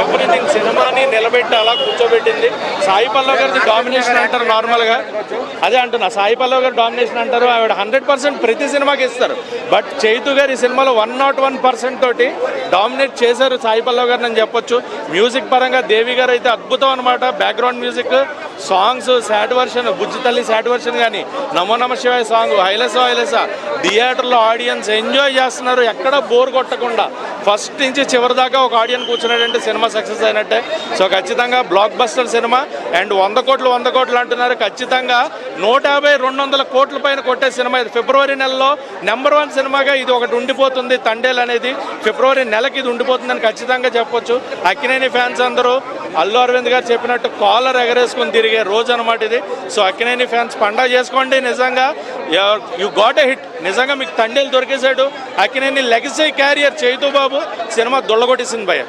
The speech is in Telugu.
ఎవ్రీథింగ్ సినిమాని నిలబెట్టి అలా కూర్చోబెట్టింది. సాయి పల్లవి గారిది డామినేషన్ అంటారు నార్మల్గా, అదే అంటున్నా, సాయి పల్లవి గారు డామినేషన్ అంటారు, ఆవిడ 100% ప్రతి సినిమాకి ఇస్తారు. బట్ చైతు గారు ఈ సినిమాలో 101% తోటి డామినేట్ చేశారు సాయి పల్లవి గారిని అని చెప్పొచ్చు. మ్యూజిక్ పరంగా దేవి గారు అయితే అద్భుతం అనమాట. Background music, songs, sad version, Bujji Thalli sad version కానీ, నమో నమ శివాయ సాంగ్, హైలస థియేటర్లో ఆడియన్స్ ఎంజాయ్ చేస్తున్నారు, ఎక్కడ బోర్ కొట్టకుండా. ఫస్ట్ నుంచి చివరి దాకా ఒక ఆడియన్స్ కూర్చున్నాడంటే సినిమా సక్సెస్ అయినట్టే. సో ఖచ్చితంగా బ్లాక్ బస్టర్ సినిమా. అండ్ 100 కోట్లు అంటున్నారు. ఖచ్చితంగా 150-200 కోట్ల పైన కొట్టే సినిమా ఇది. ఫిబ్రవరి నెలలో నెంబర్ 1 సినిమాగా ఇది ఒకటి ఉండిపోతుంది. తండేల్ అనేది ఫిబ్రవరి నెలకి ఇది ఉండిపోతుందని ఖచ్చితంగా చెప్పొచ్చు. అక్కినేని ఫ్యాన్స్ అందరూ అల్లు అరవింద్ గారు చెప్పినట్టు కాలర్ ఎగరేసుకొని తిరిగే రోజు అనమాట ఇది. సో అక్కినేని ఫ్యాన్స్ పండగ చేసుకోండి. నిజంగా యు గాట్ ఎ హిట్. నిజంగా మీకు తండేలు దొరికేశాడు. అక్కినేని లెగసీ క్యారియర్ చైతు బాబు సినిమా దొల్లగొట్టేసింది భయ్య.